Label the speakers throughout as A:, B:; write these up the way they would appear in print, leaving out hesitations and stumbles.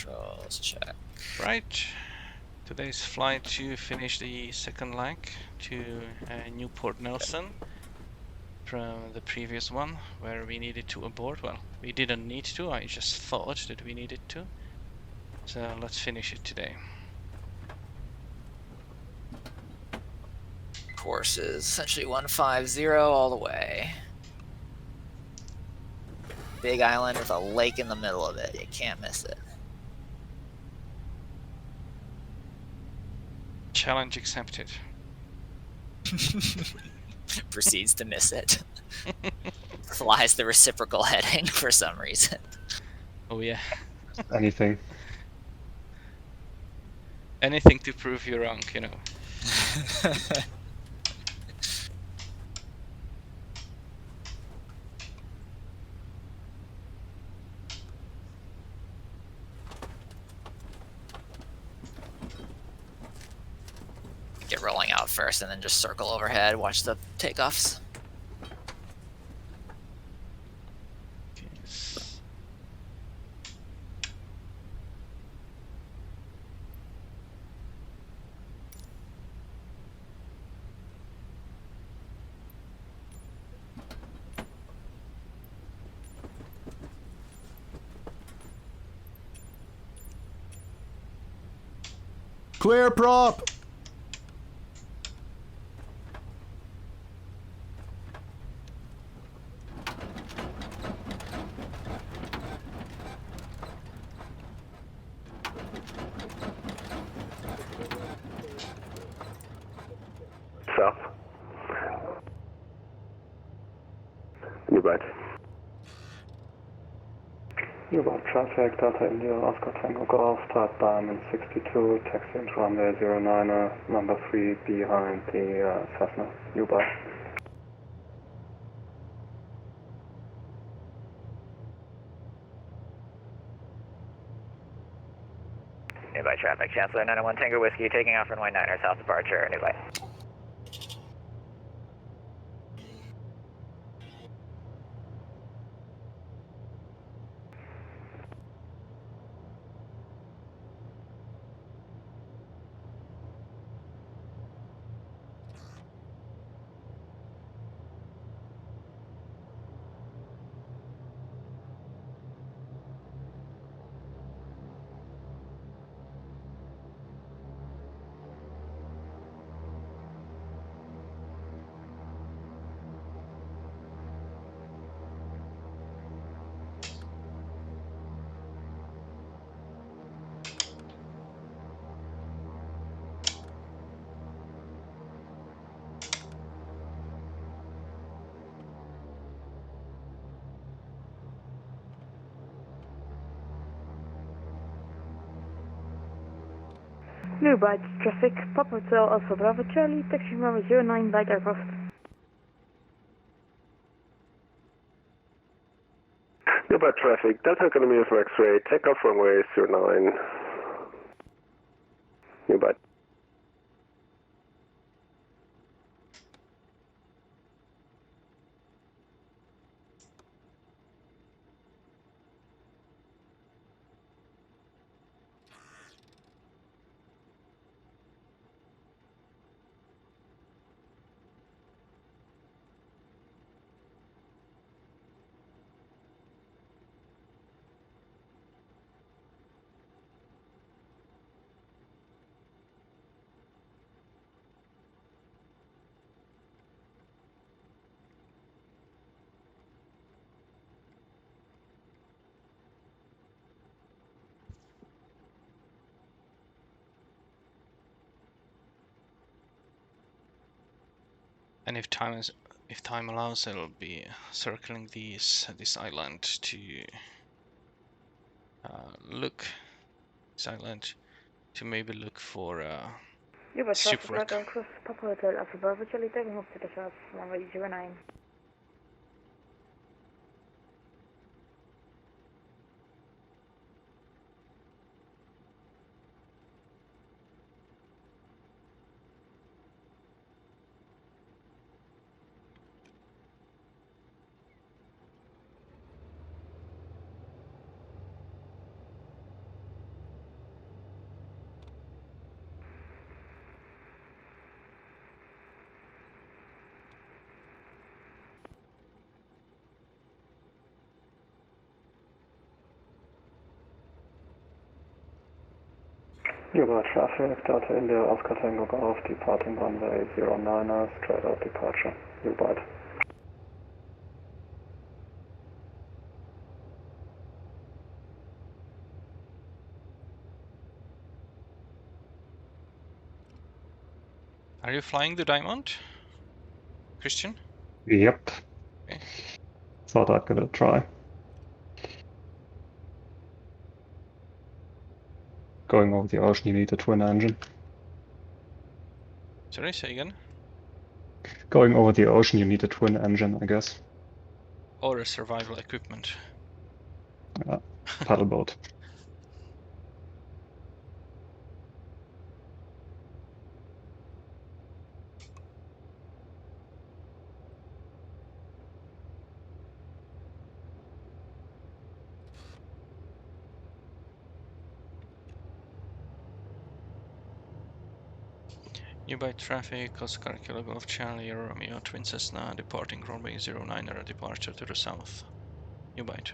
A: controls, check.
B: Right. Today's flight to finish the second leg to Newport Nelson from the previous one where we needed to abort. Well, we didn't need to, I just thought that we needed to. So let's finish it today.
A: Course is essentially 150 all the way. Big island with a lake in the middle of it. You can't miss it.
B: Challenge accepted.
A: Proceeds to miss it. Flies the reciprocal heading for some reason.
B: Oh yeah.
C: Anything.
B: Anything to prove you wrong, you know.
A: Get rolling out first and then just circle overhead, watch the takeoffs.
B: Okay.
D: Clear prop!
E: South. New bite. New bite traffic, Delta India, Oscar Tango Golf, start diamond 62, taxi into runway 09er, number 3 behind the Cessna. New bite.
F: New bite traffic, Chancellor 901 Tango Whiskey, taking off runway 9er, south departure, new bite.
G: New bite traffic, Papa Hotel Alpha Bravo Charlie, taxi number 09 light aircraft.
E: New bite traffic, Delta Economy of X-ray, take off runway 09. New bite.
B: And if time allows, I'll be circling this island to maybe look for
G: New bite traffic,
B: shipwreck.
G: light aircraft, Papa Hotel Alpha Bravo Charlie, taking off to the south, runway 09.
E: Über traffic, Delta India, Oscar Tango Golf, departing runway 09er, straight out departure. U-Byte.
B: Are you flying the Diamond, Christian?
E: Yep.
B: Okay.
E: Thought I'd give it a try. Going over the ocean, you need a twin engine.
B: Sorry, say again.
E: Going over the ocean, you need a twin engine, I guess.
B: Or a survival equipment.
E: Paddle boat.
B: U-Byte traffic, Oscar Kilo Golf Charlie, Romeo Twin Cessna, departing runway 09er, departure to the south. U-Byte.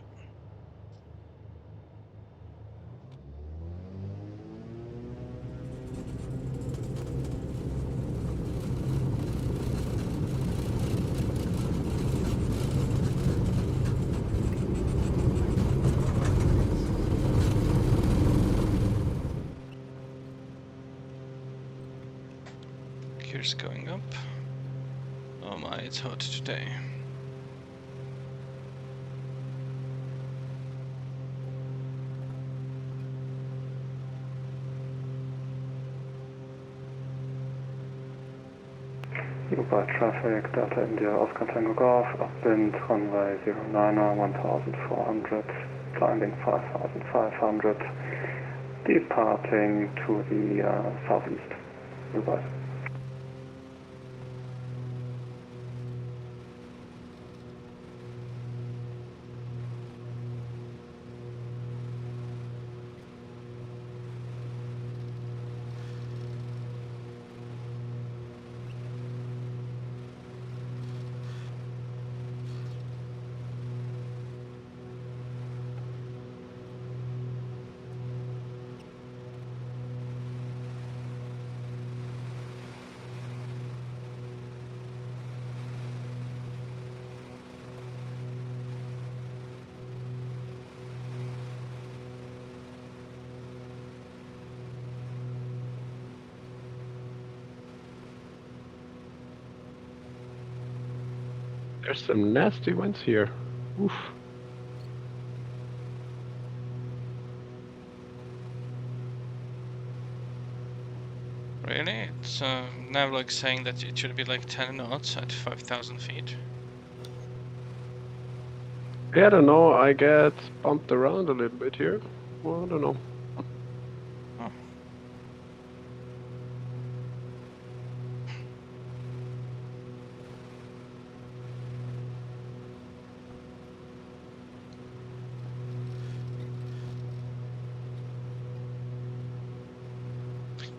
B: Gears going up. Oh my, it's hot today.
E: U-Byte traffic, Delta India, Oscar Tango Golf, upwind, runway 09er, 1400, climbing 5500, departing to the southeast. U-Byte.
D: There's some nasty winds here. Oof.
B: Really? It's now like saying that it should be like 10 knots at 5,000 feet.
D: Yeah, I don't know, I get bumped around a little bit here. Well, I don't know.
B: Oh.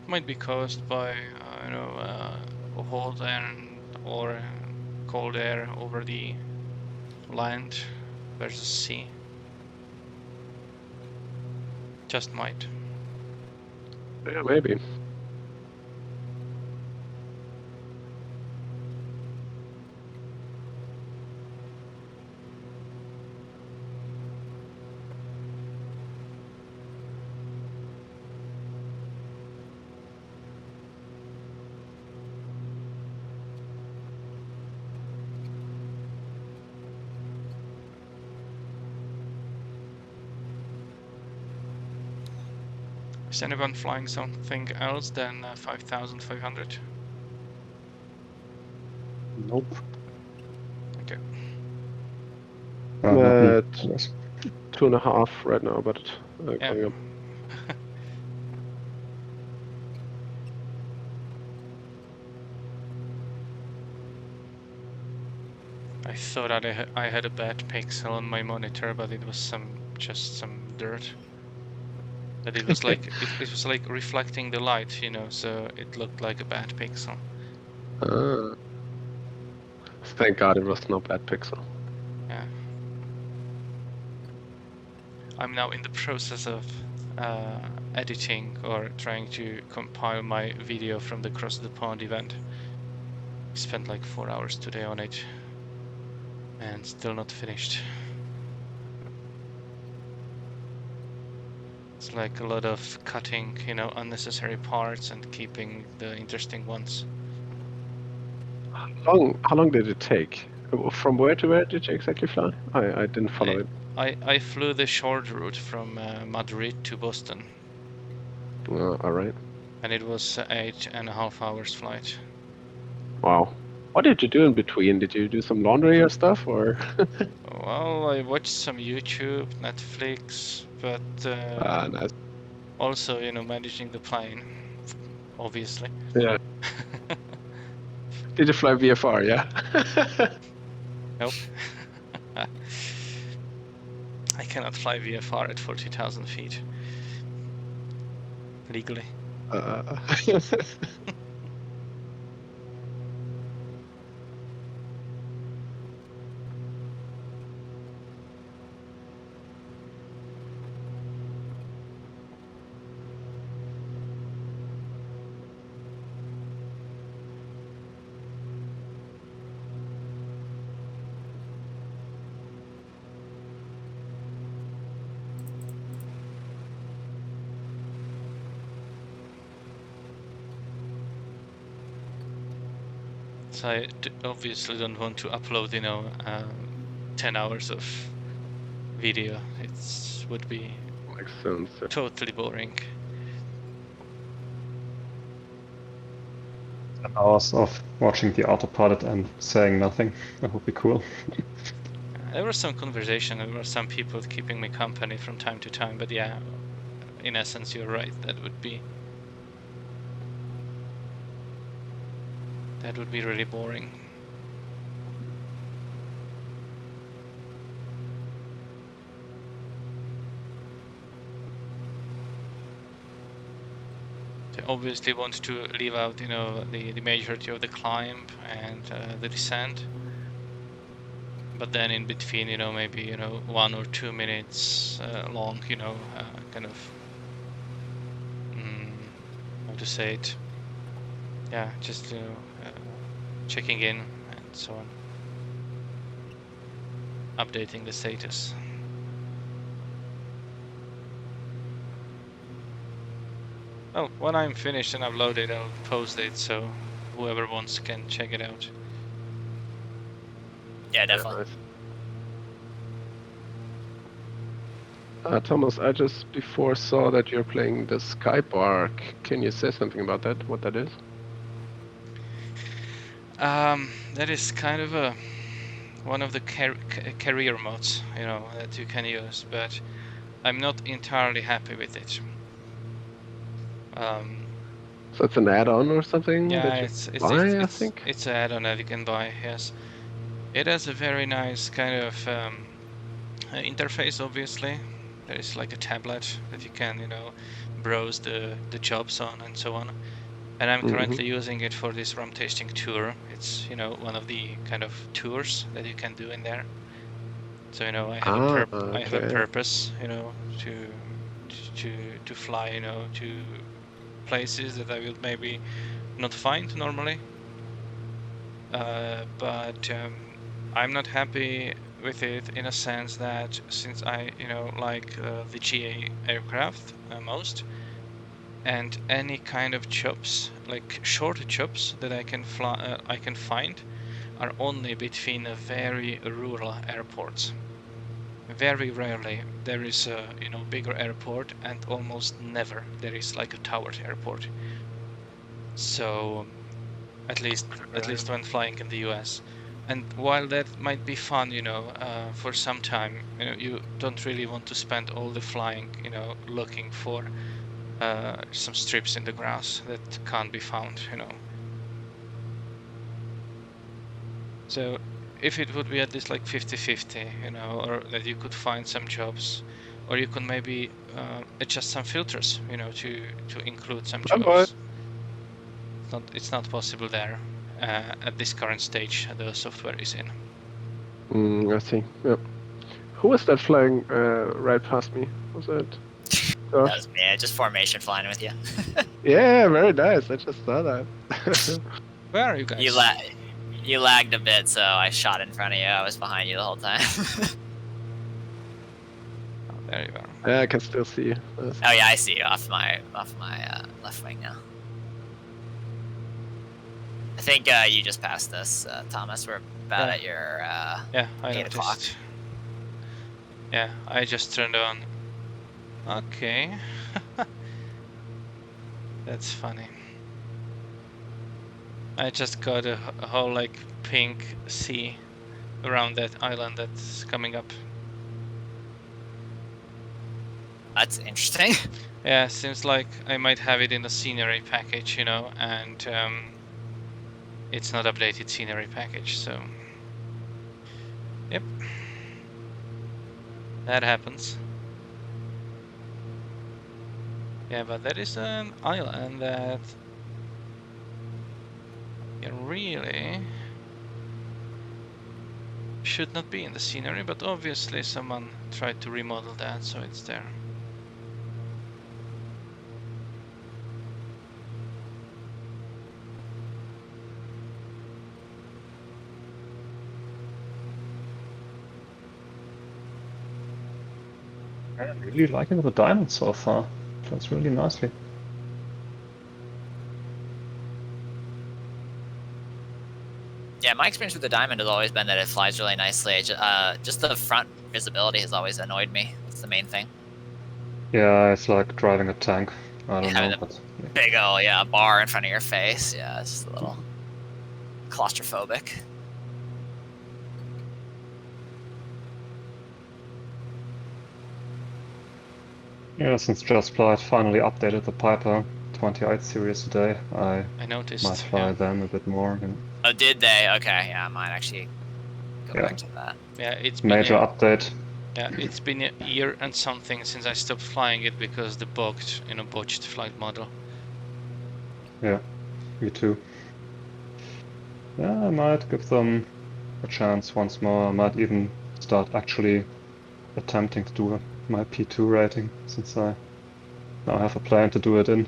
B: Might be caused by, hot air or cold air over the land versus sea. Just might.
D: Yeah, maybe.
B: Is anyone flying something else than 5,500?
E: Nope.
B: Okay.
D: I'm at
E: Yes.
D: 2.5 right now, but
B: Yeah.
D: going up.
B: I thought that I had a bad pixel on my monitor, but it was just some dirt. But it was like it was like reflecting the light, so it looked like a bad pixel.
D: Ah. Thank God it was no bad pixel.
B: Yeah. I'm now in the process of editing or trying to compile my video from the Cross the Pond event. Spent like 4 hours today on it and still not finished. It's like a lot of cutting, you know, unnecessary parts and keeping the interesting ones.
D: How long did it take? From where to where did you exactly fly? I didn't follow it.
B: I flew the short route from Madrid to Boston.
D: All right.
B: And it was 8.5 hours flight.
D: Wow. What did you do in between? Did you do some laundry or stuff, or?
B: Well, I watched some YouTube, Netflix, but
D: Nice.
B: also, you know, managing the plane, obviously.
D: Yeah. Did you fly VFR? Yeah.
B: Nope. I cannot fly VFR at 40,000 feet legally. So I obviously don't want to upload, you know, 10 hours of video. It would be
D: Makes sense.
B: totally boring.
C: Hours of watching the autopilot and saying nothing. That would be cool.
B: There was some conversation, there were some people keeping me company from time to time, but yeah, in essence, you're right. That would be really boring. I obviously want to leave out, you know, the majority of the climb and the descent. But then in between, you know, maybe, you know, 1 or 2 minutes long, you know, kind of, how to say it? Yeah, just, you know, checking in and so on. Updating the status. Well, when I'm finished and uploaded, I'll post it so whoever wants can check it out.
A: Yeah, definitely.
D: Thomas, I just before saw that you're playing the Skypark. Can you say something about that? What that is?
B: That is kind of one of the career modes, you know, that you can use, but I'm not entirely happy with it.
D: So it's an add-on or something?
B: Yeah,
D: that you buy, I think?
B: It's an add-on that you can buy, yes. It has a very nice kind of interface, obviously. There is like a tablet that you can, you know, browse the jobs on and so on. And I'm currently using it for this Rum Tasting Tour. It's, you know, one of the kind of tours that you can do in there. So, you know, I have a purpose, you know, to fly, you know, to places that I will maybe not find normally. But I'm not happy with it in a sense that since I, you know, like the GA aircraft most, and any kind of jobs, like shorter jobs that I can fly, I can find, are only between very rural airports. Very rarely there is a, you know, bigger airport, and almost never there is like a towered airport. So at least when flying in the US. And while that might be fun, you know, for some time, you know, you don't really want to spend all the flying, you know, looking for some strips in the grass that can't be found, you know. So if it would be at least like 50-50, you know, or that you could find some jobs, or you could maybe adjust some filters, you know, to include some jobs. It's not possible there at this current stage the software is in.
D: I see. Yep. Who was that flying right past me? Was it Josh.
A: That was me. Just formation flying with you.
D: Yeah, very nice. I just saw that.
B: Where are you guys?
A: You lagged a bit, so I shot in front of you. I was behind you the whole time.
B: Oh, there you are.
D: Yeah, I can still see you.
A: Oh yeah, I see you off my left wing now. I think you just passed us, Thomas. We're about
B: Yeah.
A: at your
B: Yeah, I
A: 8
B: noticed.
A: o'clock.
B: Yeah, I just turned on. Okay. That's funny. I just got a whole like pink sea around that island that's coming up.
A: That's interesting.
B: Yeah, seems like I might have it in the scenery package, you know, and it's not updated scenery package, so yep, that happens. Yeah, but that is an island that you really should not be in the scenery, but obviously someone tried to remodel that, so it's there.
C: I'm really liking the diamond so far. Flies really nicely.
A: Yeah, my experience with the Diamond has always been that it flies really nicely. Just the front visibility has always annoyed me. That's the main thing.
C: Yeah, it's like driving a tank. I don't
A: Yeah,
C: know,
A: the
C: but
A: big old bar in front of your face. Yeah, it's just a little claustrophobic.
C: yeah, since Just Flight finally updated the Piper 28 series today, I
B: I noticed.
C: might fly
B: Yeah.
C: them a bit more. And
A: Oh, did they? Okay, yeah, I might actually go
C: Yeah.
A: back to that.
B: Yeah, it's been
C: major
B: a,
C: update.
B: yeah, it's been a year and something since I stopped flying it because the botched flight model.
C: Yeah, me too. Yeah, I might give them a chance once more. I might even start actually attempting to do my P2 rating, since I now have a plane to do it in.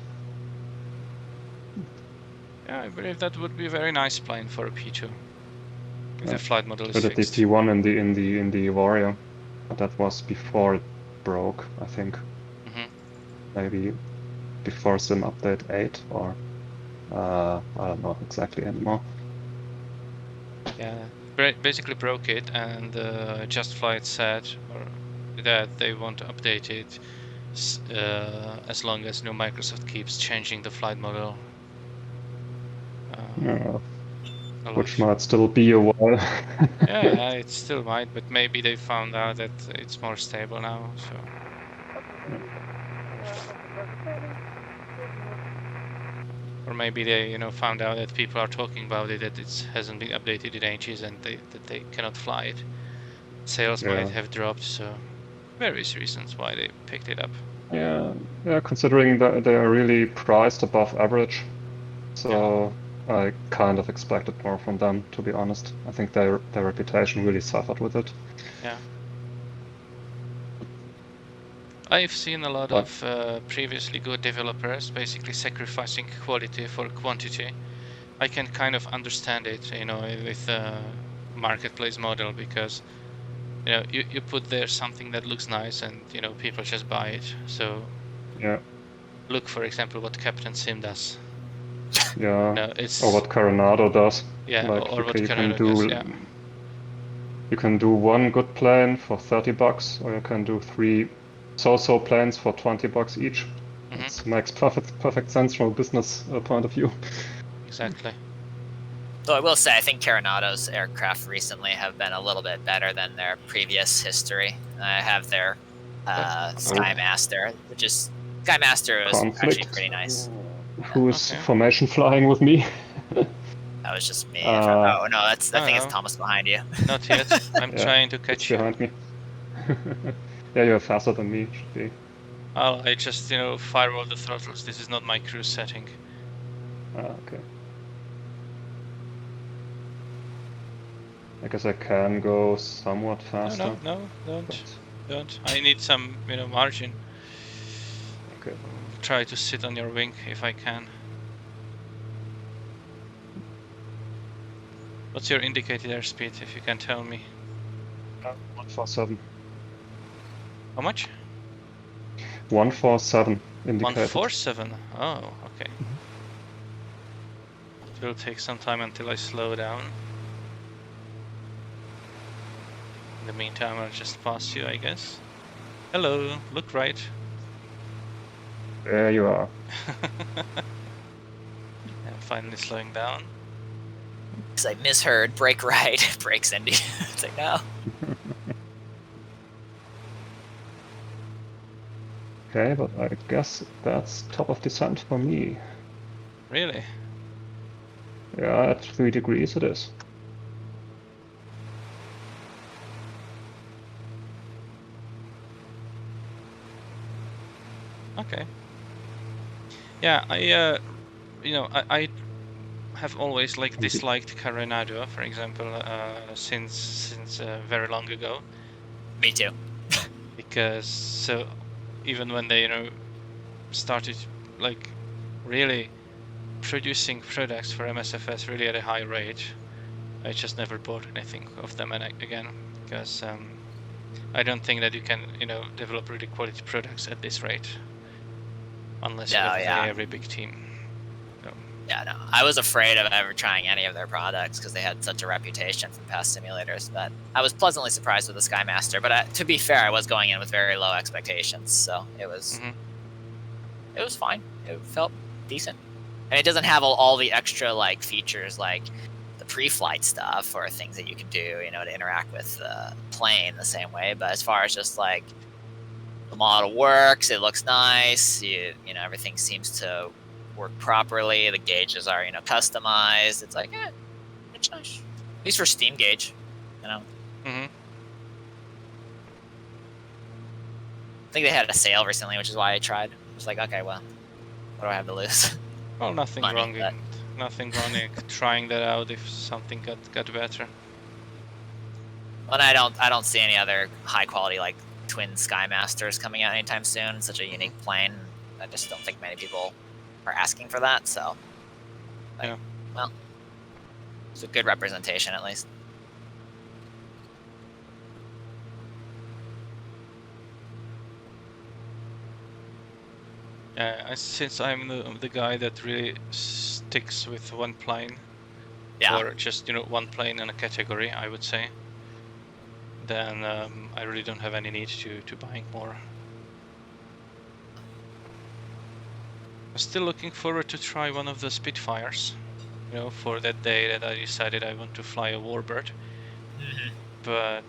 B: Yeah, I believe that would be a very nice plane for a P2. If
C: Yeah.
B: the flight model is
C: I did the
B: fixed.
C: P1 in the Warrior, but that was before it broke, I think.
B: Mhm.
C: Maybe before Sim Update 8 or I don't know exactly anymore.
B: Yeah, basically broke it, and Just Flight said that they won't update it as long as Microsoft keeps changing the flight model.
C: Yeah,
B: A lot.
C: which might still be a while.
B: Yeah, it still might, but maybe they found out that it's more stable now. So or maybe they, found out that people are talking about it, that it hasn't been updated in ages, and that they cannot fly it. Sales
C: Yeah.
B: might have dropped, so various reasons why they picked it up.
C: Yeah, considering that they are really priced above average, so I kind of expected more from them, to be honest. I think their reputation really suffered with it.
B: Yeah. I've seen a lot
C: What?
B: of previously good developers basically sacrificing quality for quantity. I can kind of understand it, with the marketplace model, because you put there something that looks nice, and people just buy it. So
C: Yeah,
B: look, for example, what Captain Sim does.
C: yeah.
B: It's
C: Or what Coronado does.
B: yeah,
C: Like
B: or what
C: you can
B: Coronado
C: do.
B: does. Yeah,
C: You can do one good plane for $30, or you can do 3 so-so planes for $20 each.
B: Mhm.
C: It makes perfect sense from a business point of view.
B: exactly.
A: Though I will say, I think Coronado's aircraft recently have been a little bit better than their previous history. I have their Skymaster, which is Skymaster was actually
C: Conflict.
A: pretty nice.
C: Who is
B: Okay.
C: formation flying with me?
A: That was just me.
C: Uh,
A: Oh no, I think it's
B: Oh.
A: Thomas behind you.
B: Not yet. I'm
C: Yeah,
B: trying to
C: it's
B: catch you.
C: behind me. Yeah, you're faster than me, should be.
B: I just firewall the throttles. This is not my cruise setting.
C: Okay. I guess I can go somewhat faster.
B: No, don't.
C: but-
B: Don't. I need some, margin.
C: Okay.
B: Try to sit on your wing if I can. What's your indicated airspeed, if you can tell me?
C: 147.
B: How much?
C: 147 indicated.
B: 147. Oh, okay. It will take some time until I slow down. In the meantime, I'll just pass you, I guess. Hello, look right.
C: There you are.
B: And finally slowing down.
A: It's like misheard, brake right, brakes into you. It's like, no.
C: Okay, but I guess that's top of descent for me.
B: Really?
C: Yeah, at 3 degrees it is.
B: Okay. Yeah, I have always like disliked Carenado, for example, since very long ago.
A: Me too.
B: Because so even when they started like really producing products for MSFS really at a high rate, I just never bought anything of them again, because I don't think that you can develop really quality products at this rate unless you have a very big team. So.
A: Yeah, no. I was afraid of ever trying any of their products because they had such a reputation from past simulators. But I was pleasantly surprised with the Skymaster. But to be fair, I was going in with very low expectations, so it was it was fine. It felt decent, and it doesn't have all the extra like features like the pre-flight stuff or things that you can do, to interact with the plane the same way. But as far as just like the model works, it looks nice. Everything seems to work properly. The gauges are, customized. It's like, it's nice. At least for steam gauge, I think they had a sale recently, which is why I tried. I was like, okay, well, what do I have to lose?
B: Well, nothing
A: Money,
B: wrong.
A: but...
B: Nothing wrong in trying that out if something got better.
A: Well, I don't see any other high quality like twin Skymasters coming out anytime soon. It's such a unique plane. I just don't think many people are asking for that. So, well, it's a good representation at least.
B: Since I'm the guy that really sticks with one plane, or just one plane in a category, I would say, then I really don't have any need to buying more. I'm still looking forward to try one of the Spitfires, for that day that I decided I want to fly a Warbird. But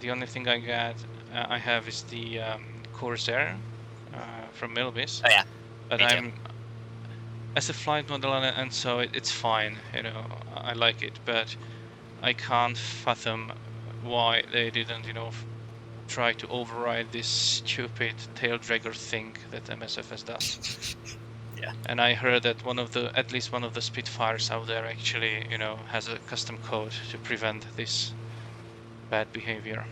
B: the only thing I have is the Corsair from Milviz.
A: Oh yeah.
B: But I'm as a flight model, and so it's fine. I like it, but I can't fathom why they didn't, try to override this stupid tail dragger thing that MSFS does.
A: Yeah.
B: And I heard that at least one of the Spitfires out there actually, has a custom code to prevent this bad behavior.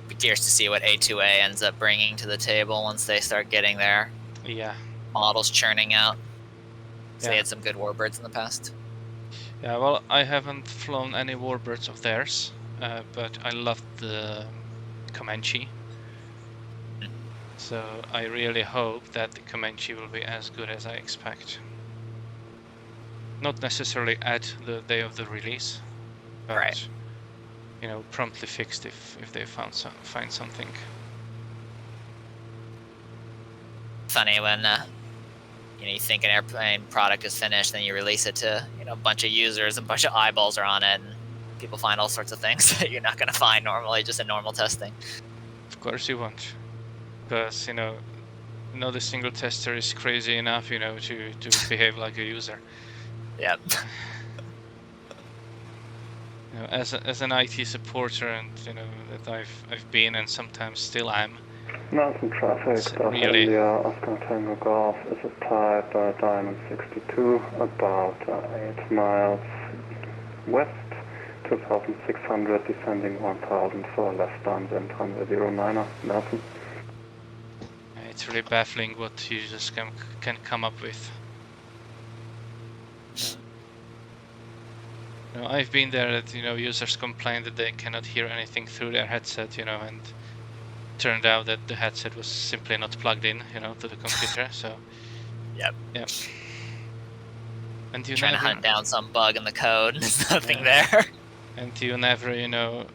A: Be curious to see what A2A ends up bringing to the table once they start getting their models churning out. So they had some good Warbirds in the past.
B: Yeah, well, I haven't flown any Warbirds of theirs, but I loved the Comanche. So I really hope that the Comanche will be as good as I expect. Not necessarily at the day of the release, but promptly fixed if they find something.
A: Funny when you think an airplane product is finished, then you release it to a bunch of users, a bunch of eyeballs are on it, and people find all sorts of things that you're not going to find normally just in normal testing.
B: Of course you won't, because the single tester is crazy enough to behave like a user.
A: Yep.
B: As an IT supporter, and that I've been and sometimes still am.
E: Mountain traffic, Delta
B: really...
E: India, Oscar Tango Golf is a type Diamond 62, about 8 miles west, 2,600, descending 1,000 for left down wind, runway 09er, Nelson.
B: it's really baffling what users can come up with. You know, I've been there that, you know, users complain that they cannot hear anything through their headset, you know, and turned out that the headset was simply not plugged in, you know, to the computer. So
A: Yep.
B: Yep. And you
A: Trying to
B: never
A: hunt down some bug in the code, there's nothing
B: Yeah.
A: there.
B: and you never, you know,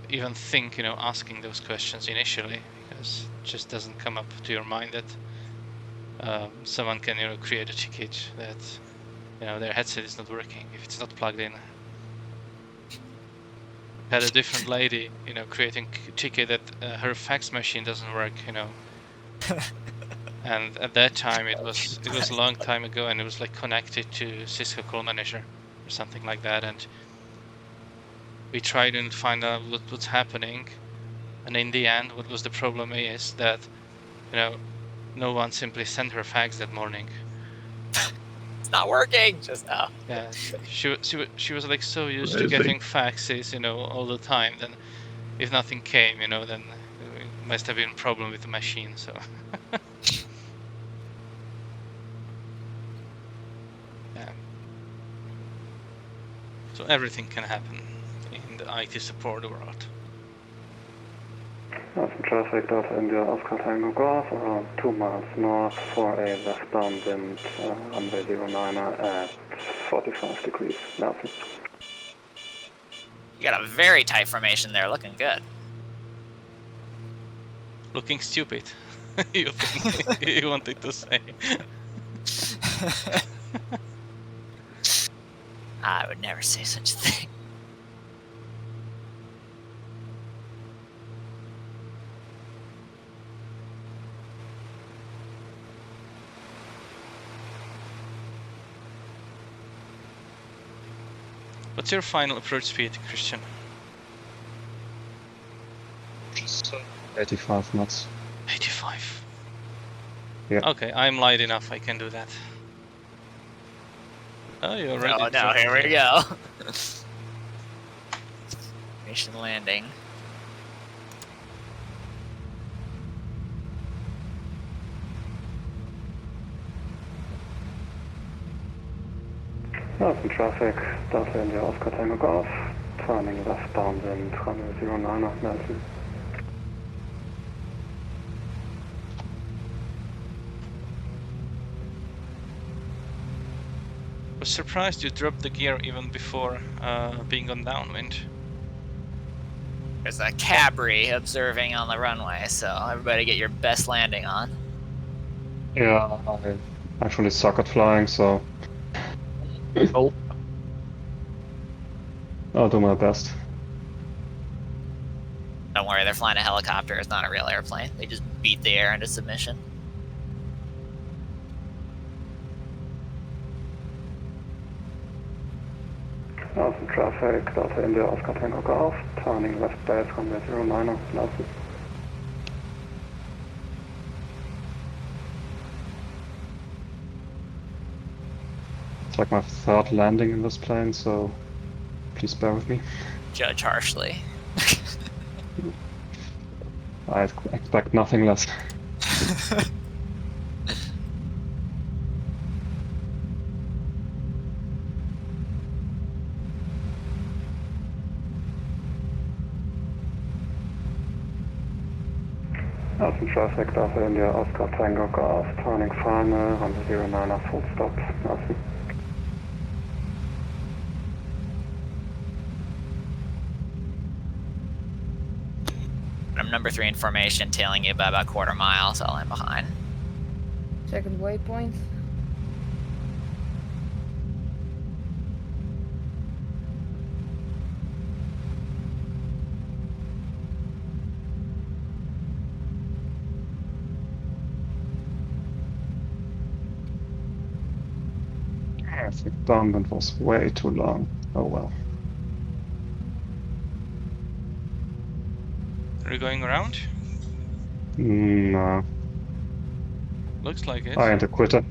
B: even think, you know, asking those questions initially, because it just doesn't come up to your mind that someone can, you know, create a ticket that, you know, their headset is not working if it's not plugged in. Had a different lady, you know, creating ticket that her fax machine doesn't work, you know. And at that time it was a long time ago, and it was like connected to Cisco Call Manager or something like that, and we tried and find out what's happening, and in the end what was the problem is that, you know, no one simply sent her fax that morning.
A: It's not working just now.
B: Yeah, she was like so used to
D: Amazing.
B: getting faxes, you know, all the time. Then if nothing came, you know, then it must have been a problem with the machine. So yeah, so everything can happen in the IT support world.
E: Some traffic Delta India Oscar Tango Golf around 2 miles north for a westbound wind, runway 09er at 45 degrees Nelson.
A: You got a very tight formation there, looking good.
B: Looking stupid. You think you wanted to say?
A: I would never say such a thing.
B: What's your final approach speed, Christian?
C: Just 85 knots.
B: 85.
C: Yeah.
B: Okay, I'm light enough. I can do that. Oh, you already.
A: Oh no,
B: dropped
A: here we
B: it.
A: go. Mission landing.
E: Some traffic Delta India Oscar Tango Golf, turning westbound wind, runway 09er Nelson.
B: Was surprised you dropped the gear even before being on downwind.
A: There's a Cabri observing on the runway, so everybody get your best landing on.
C: Yeah, I actually suck at flying, so
D: Oh,
C: I'll do my best.
A: Don't worry, they're flying a helicopter. It's not a real airplane. They just beat the air into submission.
E: Some traffic Delta India Oscar Tango Golf, turning west base, runway 09er Nelson.
C: It's like my third landing in this plane, so please bear with me.
A: Judge harshly.
C: I expect nothing less.
E: Some traffic Delta India Oscar Tango Golf, turning final, runway 09er full stop Nelson.
A: I'm number 3 in formation, tailing you by about a quarter mile, so I'm behind.
G: Second waypoint.
C: I think downwind was way too long. Oh well.
B: Are you going around?
C: No,
B: Looks like it.
C: I ain't a quitter.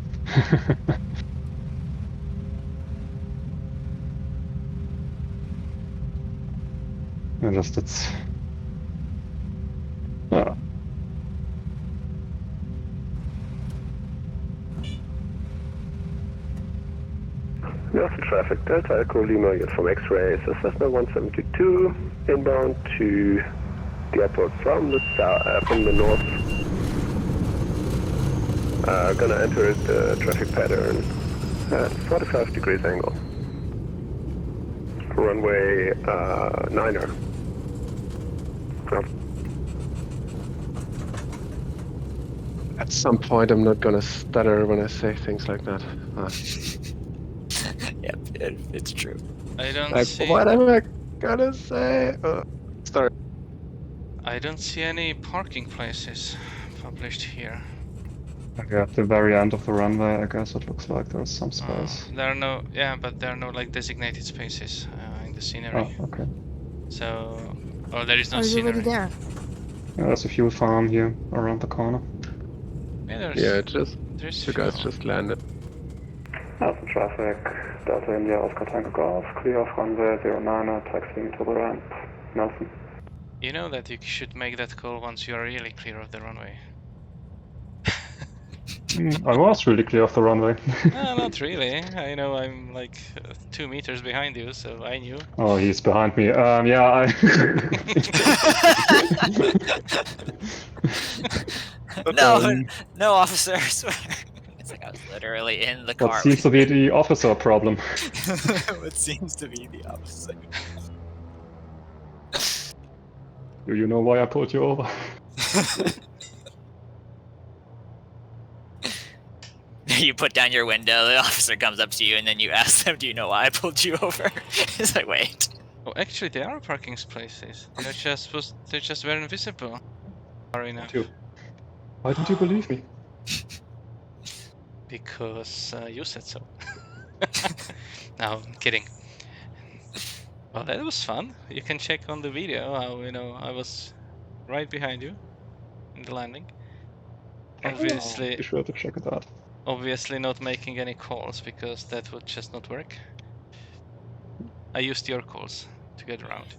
C: It's
D: traffic Delta Echo Lima, you're from X-ray, it's a Cessna 172, inbound to the airport from the south, from the north. Gonna enter the traffic pattern at 45 degrees angle. Runway 9er. At some point, I'm not gonna stutter when I say things like that.
A: Yep, it's true.
B: I don't
D: Like,
B: see.
D: what am I gonna say? Sorry.
B: I don't see any parking places published here.
C: Okay, at the very end of the runway, I guess it looks like there's some space.
B: There are no, yeah, but there are no like designated spaces in the scenery.
C: Oh, okay.
B: So, or there is no
G: Are you
B: scenery.
G: already there?
C: Yeah, there's a fuel farm here around the corner.
B: Yeah, there's.
D: Yeah,
B: there's
D: the guys
B: fuel.
D: just landed.
E: Alpha traffic, Delta India, Oscar Tango Golf, clear off runway 09er, taxiing to the ramp, Nelson.
B: You know that you should make that call once you are really clear of the runway.
C: I was really clear of the runway.
B: No, not really. I know I'm like 2 meters behind you, so I knew.
C: Oh, he's behind me. Yeah,
A: No, officer, I swear. It's like I was literally in the car.
C: What seems to be the officer problem.
A: What seems to be the opposite.
C: Do you know why I pulled you over?
A: You put down your window, the officer comes up to you, and then you ask them, do you know why I pulled you over? It's like, wait.
B: Oh, actually, there are parking places. They're just very invisible. Sorry now.
C: Why didn't you believe me?
B: Because you said so. No, I'm kidding. Well, that was fun. You can check on the video how I was right behind you in the landing. Obviously,
C: Be sure to check it out.
B: obviously not making any calls because that would just not work. I used your calls to get around.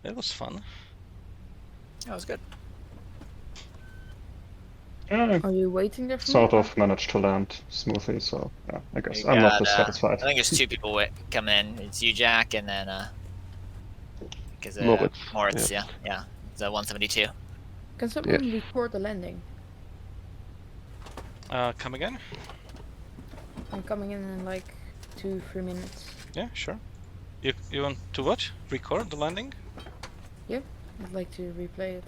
B: That was fun.
A: That was good.
C: Yeah,
G: Are you waiting there for me?
C: sort of managed to land smoothly, so yeah, I guess
A: You
C: I'm not
A: got,
C: dissatisfied.
A: I think there's two people coming in. It's you, Jack, and then because
D: Moritz.
A: yeah, it's 172.
G: Can someone record the landing?
B: Come again?
G: I'm coming in like 2-3 minutes.
B: Yeah, sure. You want to what? Record the landing?
G: I'd like to replay it.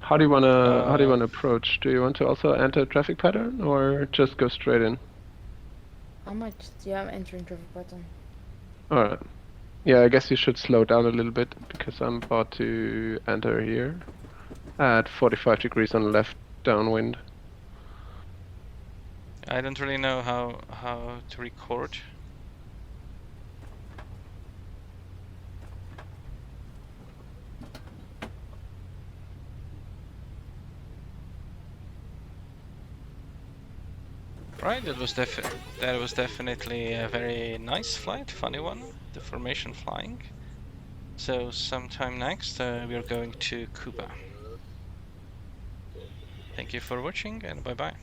D: How do you wanna approach? Do you want to also enter traffic pattern or just go straight in?
G: I might I'm entering traffic pattern.
D: Alright. Yeah, I guess you should slow down a little bit because I'm about to enter here at 45 degrees on the left downwind.
B: I don't really know how to record. Right, that was definitely a very nice flight, funny one, the formation flying. So sometime next we are going to Cuba. Thank you for watching and bye bye.